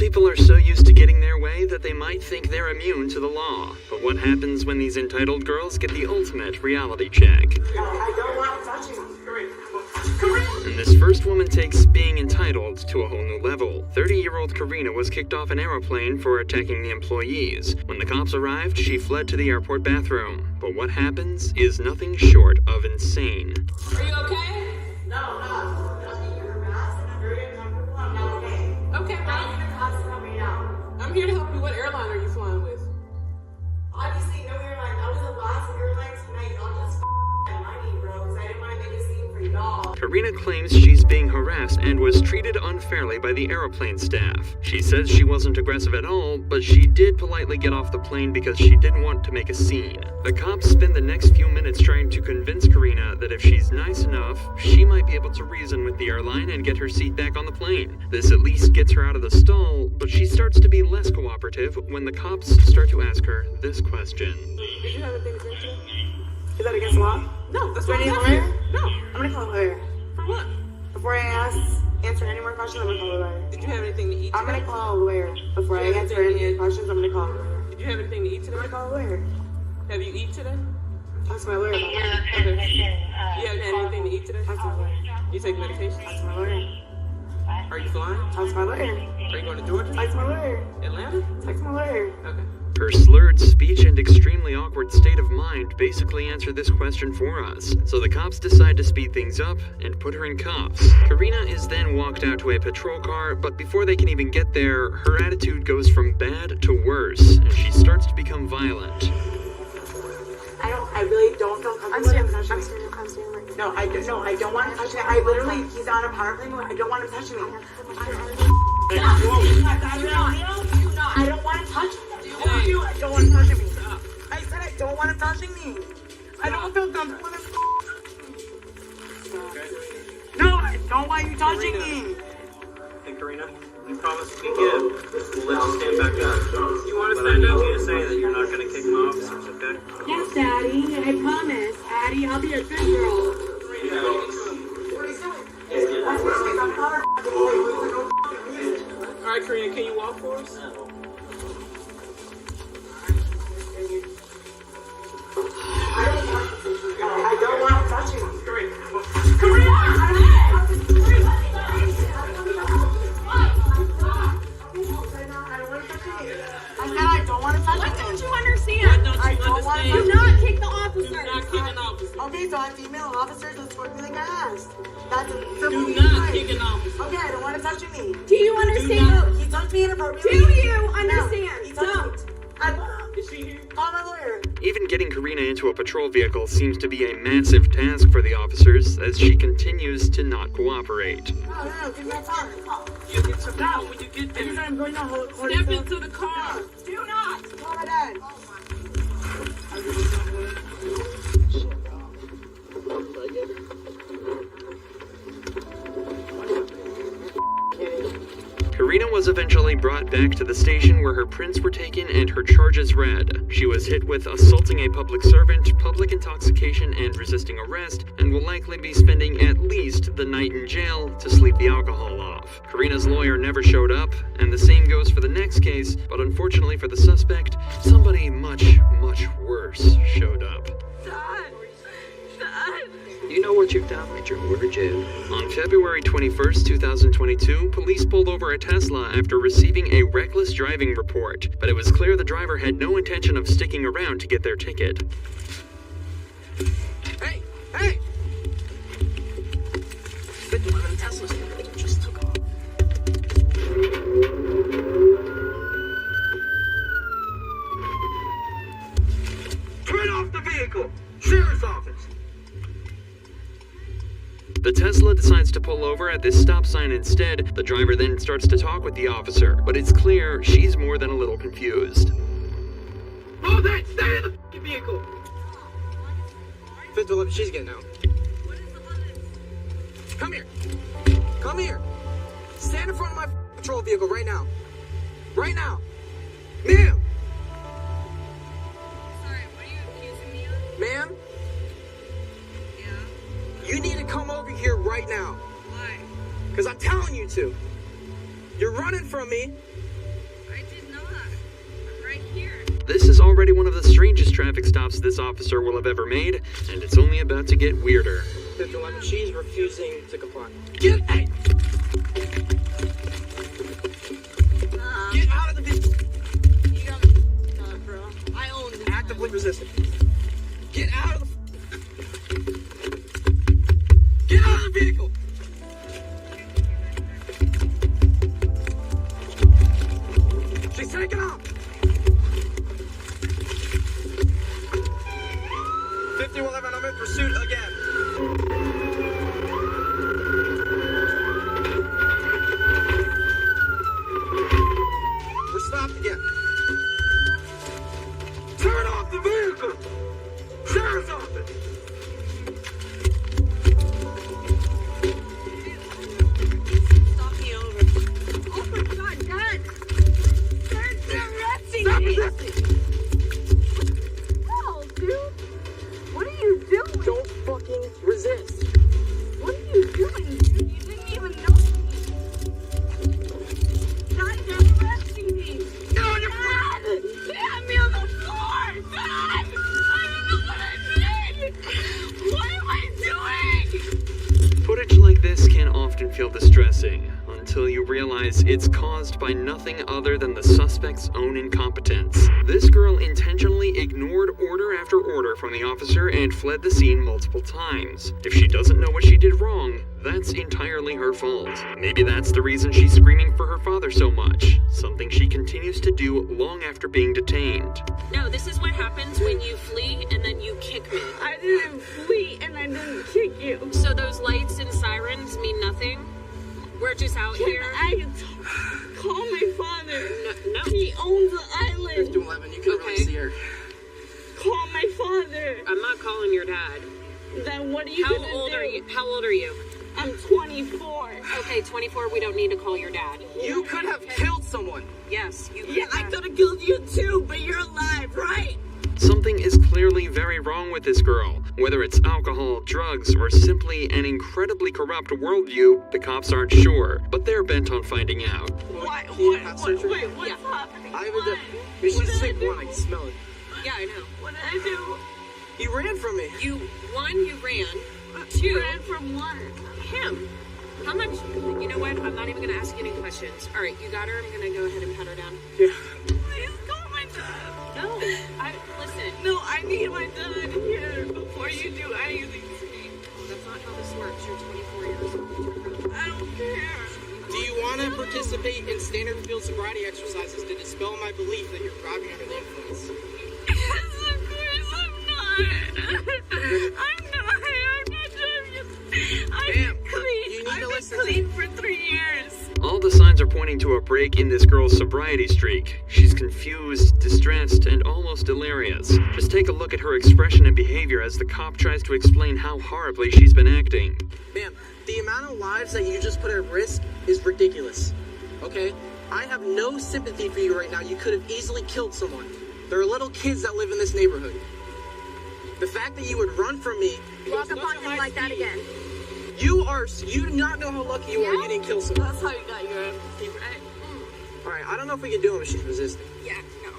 people are so used to getting their way that they might think they're immune to the law. But what happens when these entitled girls get the ultimate reality check? I don't want to touch you. And this first woman takes being entitled to a whole new level. 30-year-old Karina was kicked off an aeroplane for attacking the employees. When the cops arrived, she fled to the airport bathroom. But what happens is nothing short of insane. Are you okay? No, I'm not. You're harassed and I'm very uncomfortable. I'm not okay. Okay, I well, need the cops to help me now. I'm here to help you. What airline are you flying with? Obviously, no airline. I was the last airline tonight. Y'all just f***ing money, bro, because I didn't want to make a scene for y'all. Karina claims she's being harassed and was treated unfairly by the aeroplane staff. She says she wasn't aggressive at all, but she did politely get off the plane because she didn't want to make a scene. The cops spend the next few minutes trying to convince Karina that if she's nice enough, she might be able to reason with the airline and get her seat back on the plane. This at least gets her out of the stall, but she starts to be less cooperative when the cops start to ask her this question. Did you have anything to drink today? Is that against the law? No, that's Do I what need a I'm lawyer? asking. No. I'm gonna call a lawyer. For what? Before I answer any more questions, I'm gonna call a lawyer. Did you have anything to eat today? I'm gonna call a lawyer. Before I answer any questions, I'm gonna call a lawyer. Did you have anything to eat I'm today? gonna call a lawyer. Have you eaten today? Ask my lawyer about that. Okay. You haven't had anything to eat today? Ask my lawyer. You take medication? Ask my lawyer. Are you flying? Ask my lawyer. Are you going to Georgia? Ask my lawyer. Atlanta? Ask my lawyer. Okay. Her slurred speech and extremely awkward state of mind basically answer this question for us, so the cops decide to speed things up and put her in cuffs. Karina is then walked out to a patrol car, but before they can even get there, her attitude goes from bad to worse, and she starts to become violent. I really don't feel comfortable. I'm standing right now. No, I don't want him touching me. I literally, he's on a power play move. I don't want him touching me. I don't want him touching me. I don't want him touching me. I said I don't want him touching me. I don't feel comfortable with him. No, I don't want you touching me. Hey, Karina, you promised to be good. We'll let you stand back up. You want to But I stand need up? you to say that you're not going to kick my officers, okay? Yes, Daddy, I promise. Addie, I'll be a good girl. Alright, Karina, can you walk for us? I don't want him touching me. I don't want him touching me. What don't you understand? Don't I you don't want understand? Do not kick the Do officer. not kick an officer. Okay, so I have female officers that squirt me like I asked. That's a Do not kick an officer. Okay, I don't want him touching me. Do you understand? He touched me inappropriately. Do you No, understand? he touched Don't. me. Is she here? Call my lawyer. Even getting Karina into a patrol vehicle seems to be a massive task for the officers as she continues to not cooperate. No, give me a phone. You get some now when you get there. I'm going to hold Step into the car. Do not. Call my dad. Karina was eventually brought back to the station where her prints were taken and her charges read. She was hit with assaulting a public servant, public intoxication, and resisting arrest, and will likely be spending at least the night in jail to sleep the alcohol off. Karina's lawyer never showed up, and the same goes for the next case, but unfortunately for the suspect, somebody much, much worse showed up. You know what you've done with your word, Jude. On February 21st, 2022, police pulled over a Tesla after receiving a reckless driving report, but it was clear the driver had no intention of sticking around to get their ticket. Hey! Hey! Tesla's just took off. Turn off the vehicle! Sheriff's office! The Tesla decides to pull over at this stop sign instead. The driver then starts to talk with the officer, but it's clear she's more than a little confused. Hold that! Stay in the f***ing vehicle! 5th she's getting out. Come here! Come here! Stand in front of my patrol vehicle right now! Right now! Ma'am! Sorry, what are you accusing me of? Ma'am? Yeah. You need to come over here right now. Why? Because I'm telling you to. You're running from me. This is already one of the strangest traffic stops this officer will have ever made, and it's only about to get weirder. 51, she's refusing to comply. Get out of the vehicle! Bro. I own this. Actively resisting. Get out of the... Get out of the vehicle! She's taking off! 5111, I'm in pursuit again. We're stopped again. Turn off the vehicle! Sheriff's office! Stop me over. Oh my god, Dad! They're arresting me! No, dude! What are you doing? Don't fucking resist. What are you doing, dude? You didn't even know me. Dad, they're arresting me! Dad! Get me on the floor! Dad! I don't know what I did! What am I doing? Footage like this can often feel distressing, until you realize it's caused by nothing other than the suspect's own incompetence. This girl intentionally ignored order after order from the officer and fled the scene multiple times. If she doesn't know what she did wrong, that's entirely her fault. Maybe that's the reason she's screaming for her father so much, something she continues to do long after being detained. No, this is what happens when you flee and then you kick me. I didn't flee and I didn't kick you. So those lights and sirens mean nothing? We're just out here. I call my father. No. He owns the island. 5111, you can really Okay. see her. Call my father. I'm not calling your dad. Then what are you How gonna old do? are you? How old are you? I'm 24. Okay, 24. We don't need to call your dad. You could have killed someone. Yes, you. Yeah, I could have killed you too, but you're alive, right? Something is clearly very wrong with this girl. Whether it's alcohol, drugs, or simply an incredibly corrupt worldview, the cops aren't sure, but they're bent on finding out. What? Can you have surgery? Wait, what's Yeah. happening? I What? haven't done... She's sick did I one, I can smell it. Yeah, I know. What did I do? You ran from me. You ran. You Two. ran from what? Him. How much? You know what? I'm not even gonna ask you any questions. All right, you got her. I'm gonna go ahead and pat her down. Yeah. Please call my dad. No, listen. No, I need my dad here before you do anything to me. That's not how this works. You're 24 years old. I don't care. Do you want to participate in standard field sobriety exercises to dispel my belief that you're driving under the influence? Yes, of course I'm not. I'm not driving. I've Ma'am, been clean. you need I've to been listen to clean for 3 years. All the signs are pointing to a break in this girl's sobriety streak. She's confused, distressed, and almost delirious. Just take a look at her expression and behavior as the cop tries to explain how horribly she's been acting. Ma'am, the amount of lives that you just put at risk is ridiculous. Okay? I have no sympathy for you right now. You could have easily killed someone. There are little kids that live in this neighborhood. The fact that you would run from me... Walk upon him like that again. You do not know how lucky you are you didn't kill someone. That's how you got your empathy, right? Alright, I don't know if we can do it if she's resisting. Yeah, no.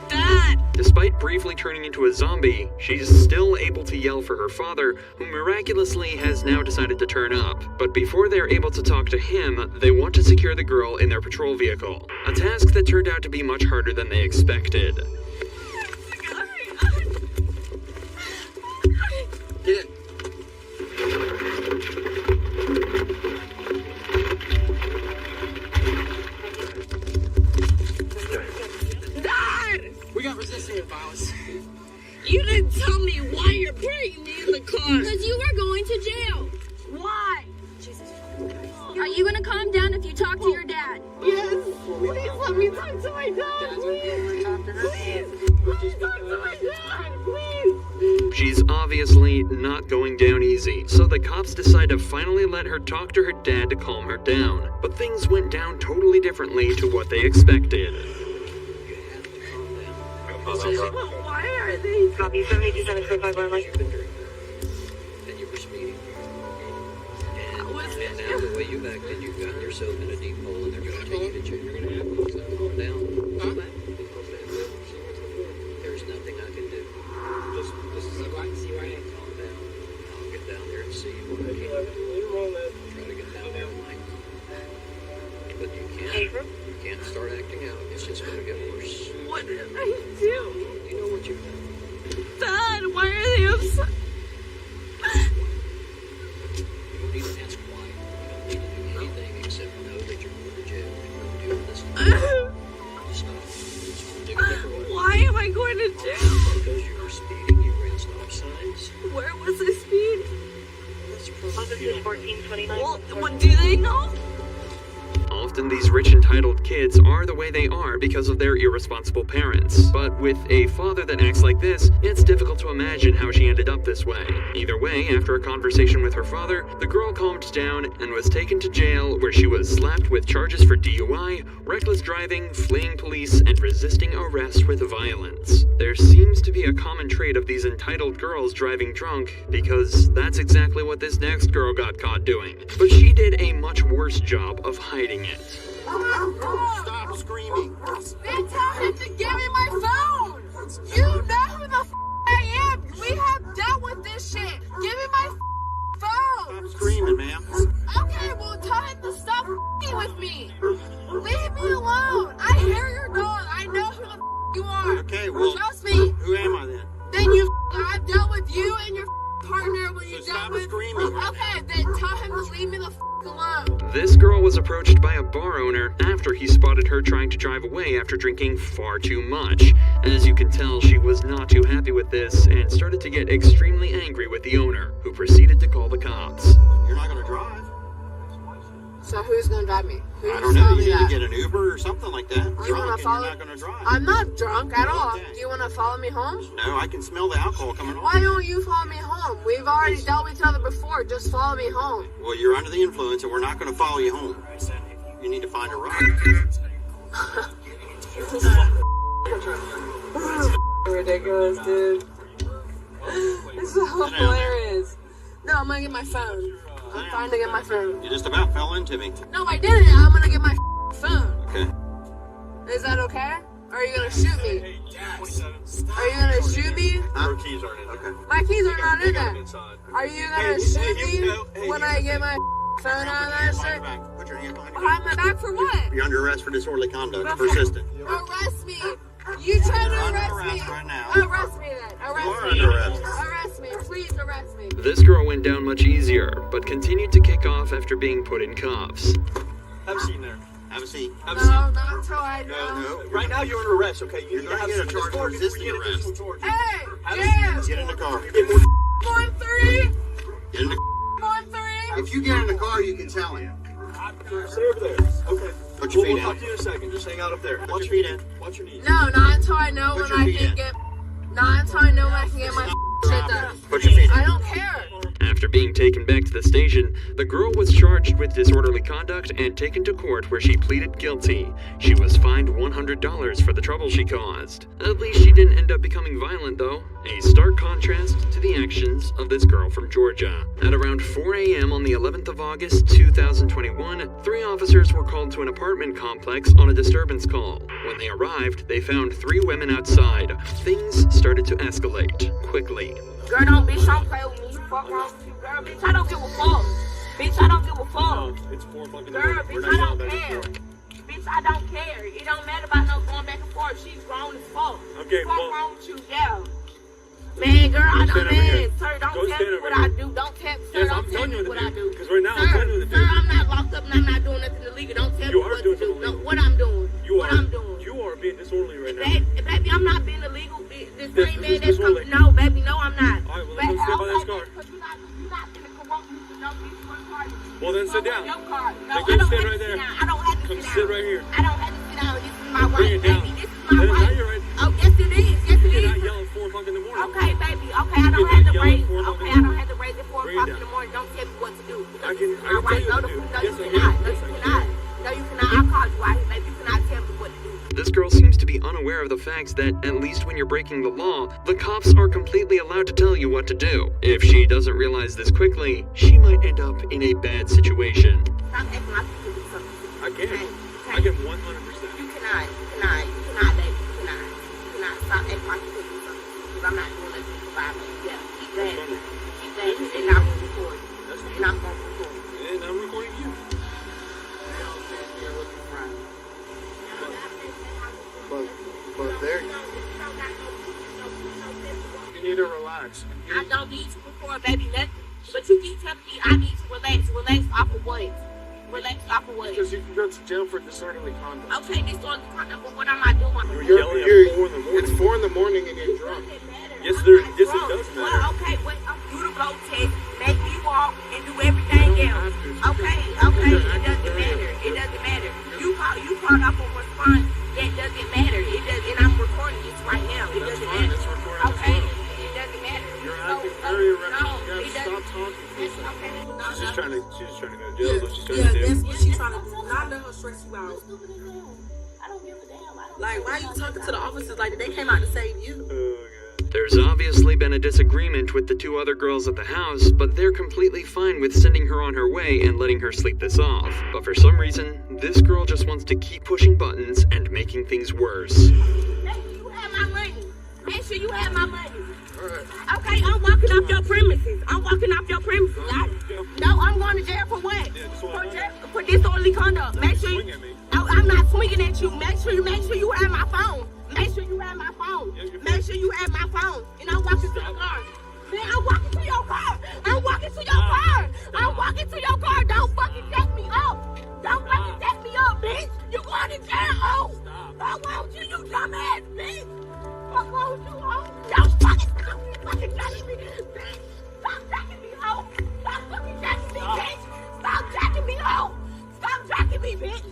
Dad! Despite briefly turning into a zombie, she's still able to yell for her father, who miraculously has now decided to turn up. But before they're able to talk to him, they want to secure the girl in their patrol vehicle. A task that turned out to be much harder than they expected. Get in. Dad! We got resisting and violence. You didn't tell me why you're bringing me in the car. Because you were going to jail. Why? Are you going to calm down if you talk to your dad? Yes. Please let me talk to my dad. Please. Please talk to my dad. Please. She's obviously not going down easy, so the cops decide to finally let her talk to her dad to calm her down. But things went down totally differently to what they expected. Why are they? Copy 78745 Wildlife. And you were speeding. And now the way you've acted, you've gotten yourself in a deep hole and they're going to take you to jail. You're going to have to calm down. Huh? Calm down. Nathan? You can't start acting out. It's just gonna get worse. What did I do? You know what you've done. Dad, why are they upset? You don't need to ask why. You don't need to do anything except know that you're going to jail and you're going to do this. Stop. Take a deeper breath. Why am I going to jail? Because you were speeding, you ran stop signs. Where was I speeding? That's On probably this is 1429. Well, what do they know? Often these rich entitled kids are the way they are because of their irresponsible parents. But with a father that acts like this, it's difficult to imagine how she ended up this way. Either way, after a conversation with her father, the girl calmed down and was taken to jail where she was slapped with charges for DUI, reckless driving, fleeing police, and resisting arrest with violence. There seems to be a common trait of these entitled girls driving drunk because that's exactly what this next girl got caught doing. But she did a much worse job of hiding it. Stop screaming. They tell him to give me my phone. You know who the I am. We have dealt with this shit. Give me my phone. Stop screaming, ma'am. Okay, well tell him to stop with me. Leave me alone. I hear your dog. I know who the you are. Okay, well, Trust me. who am I then? Then I've dealt with you and your partner when you So dealt stop with. screaming. Okay, then tell him to leave me the alone. This girl was approached by a bar owner after he spotted her trying to drive away after drinking far too much. As you can tell, she was not too happy with this and started to get extremely angry with the owner, who proceeded to call the cops. You're not going to drive. So who's gonna drive me? Who's I don't know. telling me You need that? to get an Uber or something like that. You Drunk wanna and follow? you're not going to drive. I'm not drunk at all. Okay. Do you want to follow me home? No, I can smell the alcohol coming Why on. don't you follow me home? We've already dealt with each other before. Just follow me home. Well, you're under the influence and we're not going to follow you home. You need to find a ride. Ridiculous, dude. This is hilarious. No, I'm gonna get my phone. I'm trying to get my phone. You just about fell into me. No, I didn't. I'm gonna get my phone. Okay. Is that okay? Or are you gonna shoot me? Are you gonna shoot me? Your keys aren't in. Okay. My keys are not in there. Are you gonna shoot me when I get my phone out of that Behind shit? your back. Put your hand behind your Behind back. my back for what? You're under arrest for disorderly conduct. Persistent. Arrest me. You try to You're under arrest me. arrest right now. Arrest me then. You are Arrest me. under arrest. Arrest me. Please arrest me. This girl went down much easier, but continued to kick off after being put in cuffs. Have a seat there. Have a seat. Have a No, seat. not until I know. No. Right now you're under arrest, okay? You're need gonna have get a some- charge for before we resisting get arrest. additional charges. Hey, Have a Jam. Get in the car. 1-3. Get in the 1-3. If you get in the car, you can tell him. Stay over there. Okay. Put your We'll feet talk out. to you in a second. Just hang out up there. Put Watch your feet in. Watch your knees. No, not until I know Put when your I feet can in. get. Not until I know when I can get my shit done. Put your feet in. I don't care. After being taken back to the station, the girl was charged with disorderly conduct and taken to court where she pleaded guilty. She was fined $100 for the trouble she caused. At least she didn't end up becoming violent though. A stark contrast to the actions of this girl from Georgia. At around 4 a.m. on the 11th of August 2021, 3 officers were called to an apartment complex on a disturbance call. When they arrived, they found 3 women outside. Things started to escalate quickly. Girl, don't bitch, don't play with me. Fuck wrong with you, girl. Bitch, I don't give a fuck. Bitch, I don't give a fuck. It's 4 o'clock in the Girl, morning. We're bitch, not I yelling don't back and care. forth. Bitch, I don't care. It don't matter about no going back and forth. She's grown as fuck. Okay, Fuck well- wrong with you, yeah. Man, girl, I stand don't, over here. man, sir, don't Go tell stand me over what here. I do. Don't tell, sir, Yes, don't I'm tell telling me you what what to I do. do. Because right now I'm Sir, telling you what to sir, do. I'm not locked up and I'm not doing nothing illegal. Don't tell You me are what doing to do. something No, illegal. what I'm doing. You What are. I'm doing. You are being disorderly right now. Baby, I'm not being illegal. This This same is man that's disorderly. coming. No, baby, no, I'm not. All right, well, Baby, let's step by this okay, car. because you're not finna corrupt me to no bitch for the car. Well, then sit Go down. on your car. No, Then I go don't sit have right to there. sit down. I don't have to Come sit sit down. right here. I don't have to sit down. This is my Bring right, it down. baby. This is my Then now right. you're right. Oh, yes, it is. Yes, it You're not is. yelling 4 o'clock in the morning. Okay, baby. Okay, I don't You're have to not raise. yelling 4 o'clock Okay, in I the don't have to raise at 4 Bring it o'clock in down. the morning. Don't tell me what to do. I can This is tell my right. you No, what to do. no, Yes, you I cannot. can. No, Yes, you I cannot. No, you cannot. I called you out here, baby. You cannot tell me what to do. This girl seems to be unaware of the fact that, at least when you're breaking the law, the cops are completely allowed to tell you what to do. If she doesn't realize this quickly, she might end up in a bad situation. Stop acting like you can do something. I can. Okay, I okay. can 100%. You cannot, baby. You cannot stop acting like you can do something. Because I'm not doing nothing to violate. Yeah, keep that. Keep that. And I'm recording. And I'm going to record. And I'm recording you. You're looking right. need to relax. I don't need to record, baby, nothing. But you keep telling me I need to relax. Relax off of what? Relax off of what? Because you can go to jail for disorderly conduct. Okay, disorderly conduct, but what am I doing? You're yelling at 4 in the morning. It's 4 in the morning and you're drunk. Yes, it does matter. Well, okay, wait, do the blood test, make me walk, and do everything else. Okay, it doesn't matter. It doesn't matter. You called off a response. That doesn't matter. It does, and I'm recording this right now. It doesn't matter. Okay, it doesn't matter. You're acting very erratic. You gotta stop talking. She's just trying to go to jail. That's what she's trying Yeah, to do. that's what she's trying to do. Not let her stress you out. I don't give a damn. Like, why are you talking to the officers like that? They came out to save you. Oh, God. There's obviously been a disagreement with the two other girls at the house, but they're completely fine with sending her on her way and letting her sleep this off. But for some reason, this girl just wants to keep pushing buttons and making things worse. Make sure you have my money. Make sure you have my money. Okay, I'm walking off your premises. No, I'm going to jail for what? For disorderly conduct. Make sure you, I'm not swinging at you. Make sure you have my phone. Make sure you have my phone. Make sure you have my phone. And I'm walking to your car. Man, I'm walking to your car. I'm walking to your car. I'm walking to your car. Don't fucking take me up. Don't fucking take me up, bitch. You going to jail, ho. Fuck wrong with you dumbass bitch. Fuck wrong with you, ho. Don't fucking jacking me, bitch. Stop jacking me, ho. Stop fucking jacking me, bitch. Stop jacking me, ho. Stop jacking me, bitch.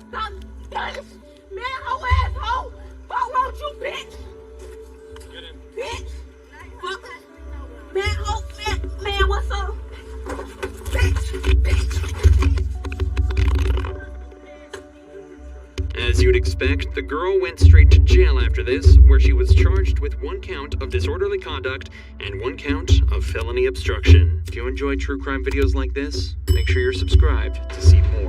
Stop, bitch. Man, ho ass, ho. Fuck wrong with you, bitch. Bitch. Fuck. Man, ho, man, what's up? Bitch. As you'd expect, the girl went straight to jail after this, where she was charged with 1 count of disorderly conduct and 1 count of felony obstruction. If you enjoy true crime videos like this, make sure you're subscribed to see more.